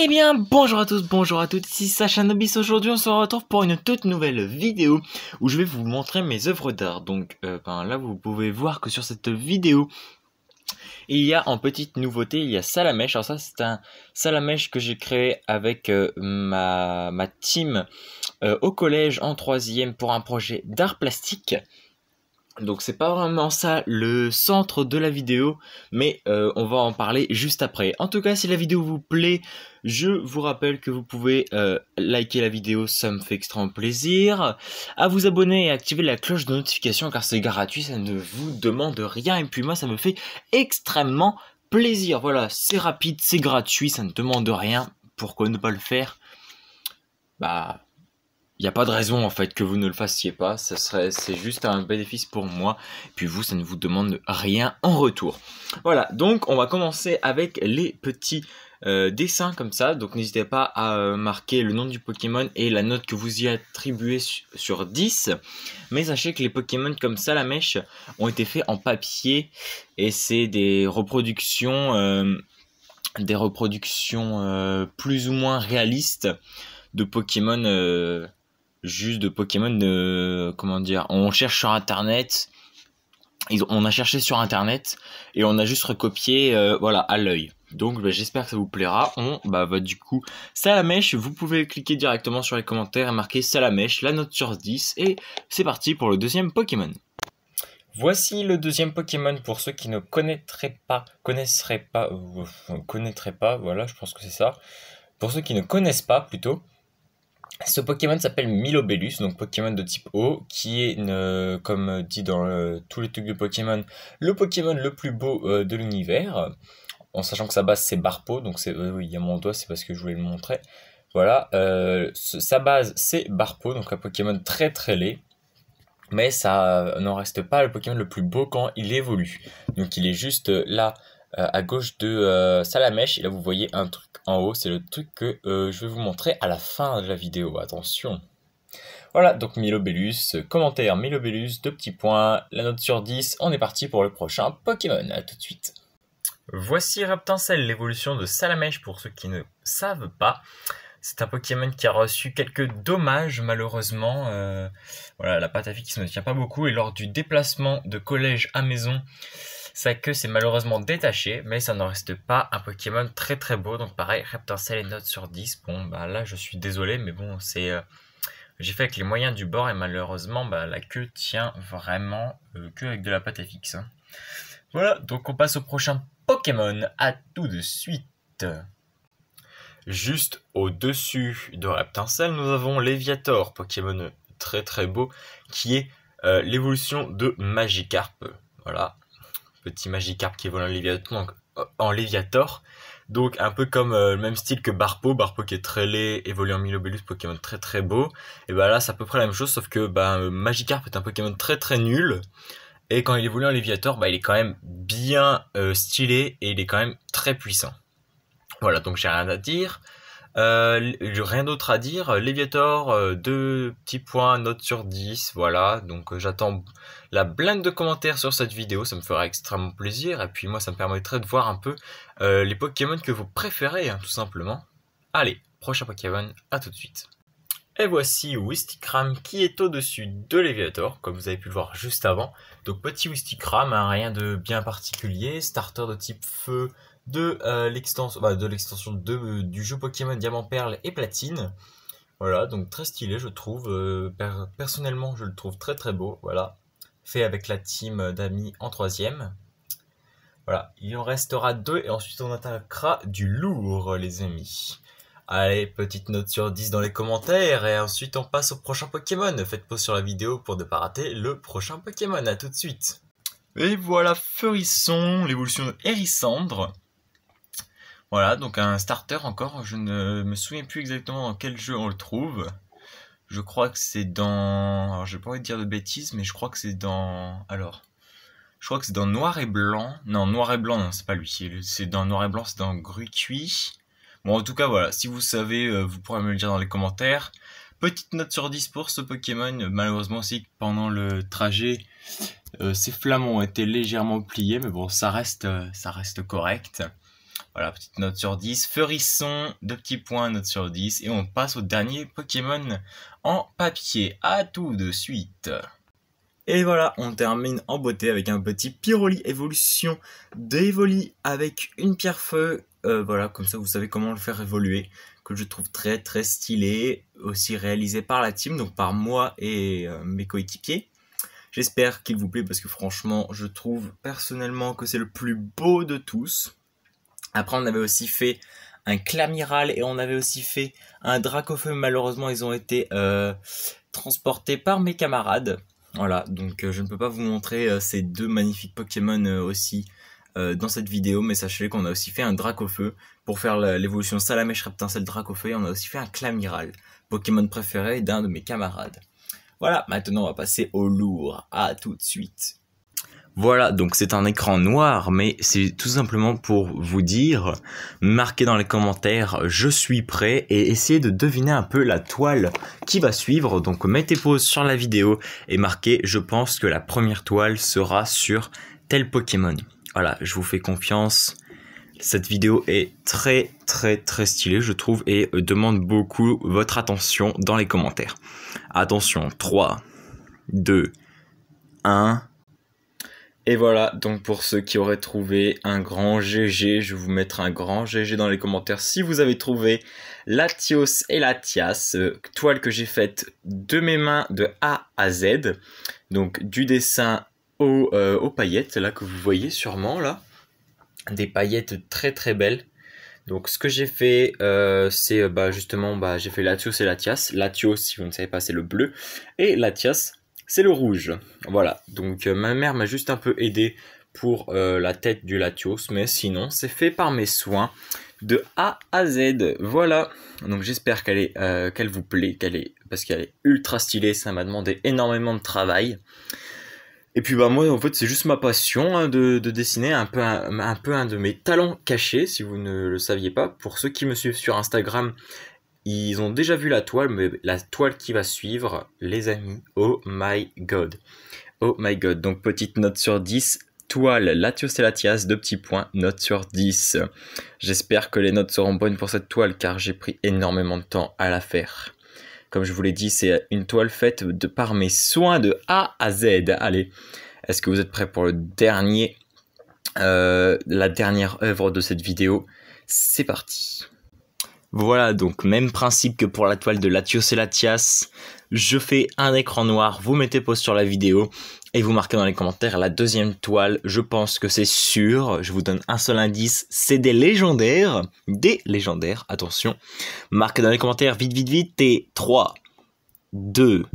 bien, bonjour à tous, bonjour à toutes, ici Sacha Nobis. Aujourd'hui on se retrouve pour une toute nouvelle vidéo où je vais vous montrer mes œuvres d'art. Donc là vous pouvez voir que sur cette vidéo il y a en petite nouveauté, il y a Salamèche. Alors ça c'est un Salamèche que j'ai créé avec ma team au collège en 3e pour un projet d'art plastique. Donc c'est pas vraiment ça le centre de la vidéo, mais on va en parler juste après. En tout cas, si la vidéo vous plaît, je vous rappelle que vous pouvez liker la vidéo, ça me fait extrêmement plaisir. À vous abonner et activer la cloche de notification car c'est gratuit, ça ne vous demande rien. Et puis moi, ça me fait extrêmement plaisir. Voilà, c'est rapide, c'est gratuit, ça ne demande rien. Pourquoi ne pas le faire? Bah... il n'y a pas de raison en fait que vous ne le fassiez pas, c'est juste un bénéfice pour moi, puis vous ça ne vous demande rien en retour. Voilà, donc on va commencer avec les petits dessins comme ça, donc n'hésitez pas à marquer le nom du Pokémon et la note que vous y attribuez sur 10, mais sachez que les Pokémon comme Salamèche ont été faits en papier et c'est des reproductions plus ou moins réalistes de Pokémon. Juste de Pokémon, comment dire, on cherche sur internet, on a cherché sur internet et on a juste recopié voilà à l'œil. Donc j'espère que ça vous plaira. Du coup Salamèche, vous pouvez cliquer directement sur les commentaires et marquer Salamèche, la note sur 10 et c'est parti pour le deuxième Pokémon. Voici le deuxième Pokémon pour ceux qui ne connaîtraient pas, voilà, je pense que c'est ça. Pour ceux qui ne connaissent pas plutôt. Ce Pokémon s'appelle Milobellus, donc Pokémon de type eau, qui est, comme dit dans tous les trucs de Pokémon, le Pokémon le plus beau de l'univers, en sachant que sa base c'est Barpo, donc oui, il y a mon doigt, c'est parce que je voulais le montrer. Voilà, sa base c'est Barpo, donc un Pokémon très très laid, mais ça n'en reste pas le Pokémon le plus beau quand il évolue. Donc il est juste là, à gauche de Salamèche, et là vous voyez un truc en haut, c'est le truc que je vais vous montrer à la fin de la vidéo, attention. Voilà, donc Milobellus, commentaire Milobellus, 2 petits points, la note sur 10, on est parti pour le prochain Pokémon, à tout de suite. Voici Reptincelle, l'évolution de Salamèche pour ceux qui ne savent pas. C'est un Pokémon qui a reçu quelques dommages malheureusement, voilà, la pâte à fixe ne tient pas beaucoup et lors du déplacement de collège à maison, sa queue s'est malheureusement détachée, mais ça n'en reste pas un Pokémon très très beau. Donc pareil, Reptincelle et note sur 10. Bon, là je suis désolé, mais bon, c'est j'ai fait avec les moyens du bord et malheureusement, la queue tient vraiment que avec de la pâte à fixe. Hein. Voilà, donc on passe au prochain Pokémon. À tout de suite. Juste au-dessus de Reptincelle, nous avons Léviator, Pokémon très très beau, qui est l'évolution de Magikarp. Voilà. Petit Magikarp qui évolue en Léviator. Donc un peu comme le même style que Barpo qui est très laid, évolue en Milobellus, Pokémon très très beau. Et là c'est à peu près la même chose, sauf que Magikarp est un Pokémon très très nul. Et quand il évolue en Léviator, il est quand même bien stylé et il est quand même très puissant. Voilà, donc j'ai rien à dire. Rien d'autre à dire. Léviator, 2 petits points, note sur 10, voilà. Donc j'attends la blinde de commentaires sur cette vidéo, ça me fera extrêmement plaisir. Et puis moi, ça me permettrait de voir un peu les Pokémon que vous préférez, hein, tout simplement. Allez, prochain Pokémon, à tout de suite. Et voici Wistikram qui est au-dessus de Léviator, comme vous avez pu le voir juste avant. Donc petit Wistikram, hein, rien de bien particulier, starter de type feu, de l'extension du jeu Pokémon Diamant, Perle et Platine. Voilà, donc très stylé je trouve, personnellement je le trouve très très beau, voilà. Fait avec la team d'amis en 3e. Voilà, il en restera 2 et ensuite on attaquera du lourd les amis. Allez, petite note sur 10 dans les commentaires et ensuite on passe au prochain Pokémon. Faites pause sur la vidéo pour ne pas rater le prochain Pokémon, à tout de suite. Et voilà Furisson, l'évolution de Hérissandre. Voilà, donc un starter encore, je ne me souviens plus exactement dans quel jeu on le trouve. Je crois que c'est dans... alors j'ai pas envie de dire de bêtises, mais je crois que c'est dans... je crois que c'est dans Noir et Blanc. Non, Noir et Blanc, non, c'est pas lui. C'est dans Noir et Blanc, c'est dans Grucuit. Bon, en tout cas, voilà, si vous savez, vous pourrez me le dire dans les commentaires. Petite note sur 10 pour ce Pokémon. Malheureusement aussi, pendant le trajet, ses flammes ont été légèrement pliées, mais bon, ça reste correct. Voilà, petite note sur 10. Feurisson, 2 petits points, note sur 10. Et on passe au dernier Pokémon en papier. À tout de suite. Et voilà, on termine en beauté avec un petit Pyroli évolution d'Evoli avec une pierre feu. Voilà, comme ça vous savez comment le faire évoluer. Que je trouve très très stylé. Aussi réalisé par la team, donc par moi et mes coéquipiers. J'espère qu'il vous plaît parce que franchement, je trouve personnellement que c'est le plus beau de tous. Après, on avait aussi fait un Clamiral et on avait aussi fait un Dracofeu. Malheureusement, ils ont été transportés par mes camarades. Voilà, donc je ne peux pas vous montrer ces deux magnifiques Pokémon aussi dans cette vidéo, mais sachez qu'on a aussi fait un Dracofeu pour faire l'évolution Salamèche Reptincelle Dracofeu et on a aussi fait un Clamiral, Pokémon préféré d'un de mes camarades. Voilà, maintenant on va passer au lourd, à tout de suite. Voilà, donc c'est un écran noir, mais c'est tout simplement pour vous dire, marquez dans les commentaires, je suis prêt, et essayez de deviner un peu la toile qui va suivre. Donc mettez pause sur la vidéo et marquez, je pense que la première toile sera sur tel Pokémon. Voilà, je vous fais confiance. Cette vidéo est très très très stylée, je trouve, et demande beaucoup votre attention dans les commentaires. Attention, 3, 2, 1... Et voilà, donc pour ceux qui auraient trouvé un grand GG, je vais vous mettre un grand GG dans les commentaires si vous avez trouvé Latios et Latias, toile que j'ai faite de mes mains de A à Z, donc du dessin aux paillettes, là que vous voyez sûrement là, des paillettes très très belles. Donc ce que j'ai fait, c'est justement, j'ai fait Latios et Latias. Latios, si vous ne savez pas, c'est le bleu, et Latias, c'est le rouge. Voilà, donc ma mère m'a juste un peu aidé pour la tête du Latios, mais sinon c'est fait par mes soins de A à Z. Voilà, donc j'espère qu'elle vous plaît, parce qu'elle est ultra stylée, ça m'a demandé énormément de travail. Et puis moi en fait c'est juste ma passion hein, de dessiner, un peu un de mes talents cachés si vous ne le saviez pas. Pour ceux qui me suivent sur Instagram, ils ont déjà vu la toile, mais la toile qui va suivre, les amis, oh my god. Oh my god, donc petite note sur 10, toile Latios et Latias, 2 petits points, note sur 10. J'espère que les notes seront bonnes pour cette toile car j'ai pris énormément de temps à la faire. Comme je vous l'ai dit, c'est une toile faite par mes soins de A à Z. Allez, est-ce que vous êtes prêts pour la dernière œuvre de cette vidéo? C'est parti. Voilà, donc même principe que pour la toile de Latios et Latias. Je fais un écran noir, vous mettez pause sur la vidéo et vous marquez dans les commentaires la deuxième toile. Je pense que c'est sûr, je vous donne un seul indice, c'est des légendaires, attention. Marquez dans les commentaires vite, vite, vite, et 3, 2,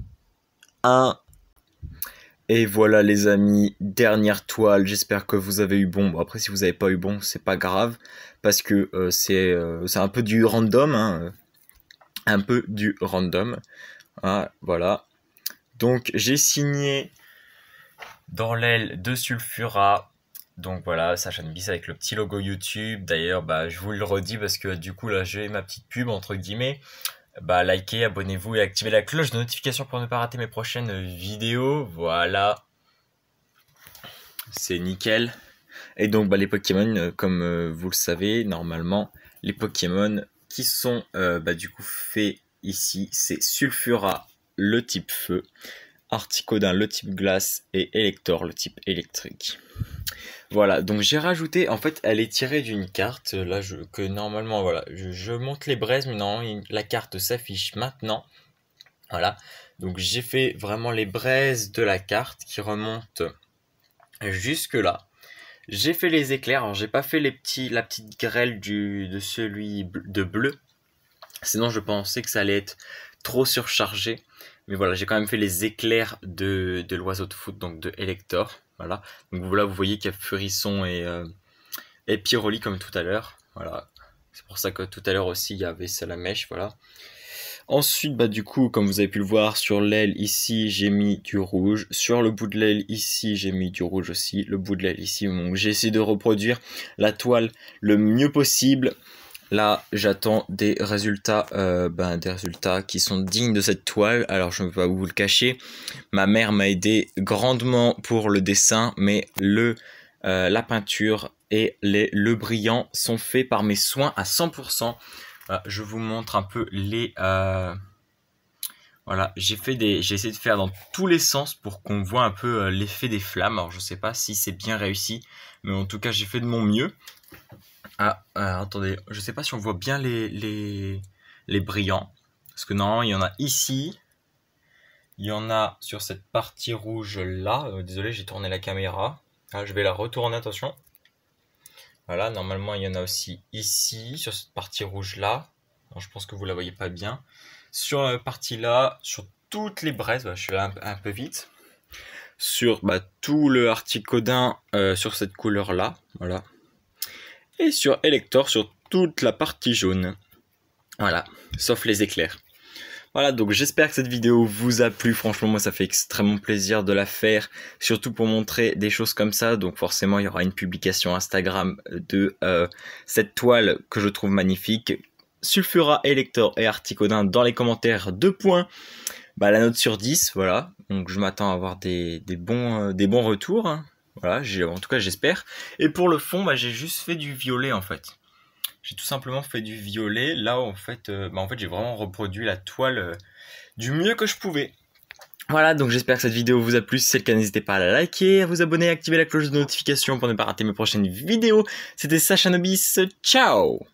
1... Et voilà les amis, dernière toile, j'espère que vous avez eu bon. Bon après si vous n'avez pas eu bon, c'est pas grave, parce que c'est un peu du random, hein, un peu du random. Ah, voilà, donc j'ai signé dans l'aile de Sulfura, donc voilà, Sacha Bis avec le petit logo YouTube. D'ailleurs, je vous le redis parce que du coup là j'ai ma petite pub entre guillemets. Likez, abonnez-vous et activez la cloche de notification pour ne pas rater mes prochaines vidéos. Voilà, c'est nickel. Et donc les Pokémon, comme vous le savez, normalement, les Pokémon qui sont du coup faits ici, c'est Sulfura, le type feu, Articodin, le type glace, et Elector, le type électrique. Voilà, donc j'ai rajouté, en fait, elle est tirée d'une carte, là, que normalement, voilà, je monte les braises, mais non, la carte s'affiche maintenant. Voilà, donc j'ai fait vraiment les braises de la carte qui remontent jusque là. J'ai fait les éclairs, alors j'ai pas fait la petite grêle de celui de bleu, sinon je pensais que ça allait être trop surchargé. Mais voilà, j'ai quand même fait les éclairs de l'oiseau de foot, donc de Elector. Voilà, donc voilà, vous voyez qu'il y a Feurisson et Pyroli comme tout à l'heure. Voilà, c'est pour ça que tout à l'heure aussi il y avait Salamèche, voilà. Ensuite, du coup, comme vous avez pu le voir, sur l'aile ici, j'ai mis du rouge. Sur le bout de l'aile ici, j'ai mis du rouge aussi. Le bout de l'aile ici, donc j'ai essayé de reproduire la toile le mieux possible. Là, j'attends des résultats, qui sont dignes de cette toile. Alors, je ne vais pas vous le cacher. Ma mère m'a aidé grandement pour le dessin, mais la peinture et le brillant sont faits par mes soins à 100%. Voilà, je vous montre un peu les... Voilà, j'ai essayé de faire dans tous les sens pour qu'on voit un peu l'effet des flammes. Alors je sais pas si c'est bien réussi, mais en tout cas j'ai fait de mon mieux. Attendez, je sais pas si on voit bien les brillants. Parce que normalement il y en a ici. Il y en a sur cette partie rouge là. Désolé, j'ai tourné la caméra. Je vais la retourner, attention. Voilà, normalement il y en a aussi ici, sur cette partie rouge là. Alors, je pense que vous la voyez pas bien. Sur la partie là, sur toutes les braises, je suis là un peu vite. Sur tout le Articodin sur cette couleur là, voilà. Et sur Elector sur toute la partie jaune. Voilà, sauf les éclairs. Voilà, donc j'espère que cette vidéo vous a plu. Franchement, moi, ça fait extrêmement plaisir de la faire, surtout pour montrer des choses comme ça. Donc forcément, il y aura une publication Instagram de cette toile que je trouve magnifique. Sulfura, Elector et Articodin dans les commentaires. 2 points. La note sur 10, voilà. Donc je m'attends à avoir des bons retours. Hein. Voilà, en tout cas, j'espère. Et pour le fond, j'ai juste fait du violet, en fait. J'ai tout simplement fait du violet. Là, en fait, j'ai vraiment reproduit la toile du mieux que je pouvais. Voilà, donc j'espère que cette vidéo vous a plu. Si c'est le cas, n'hésitez pas à la liker, à vous abonner, à activer la cloche de notification pour ne pas rater mes prochaines vidéos. C'était Sacha Nobis. Ciao!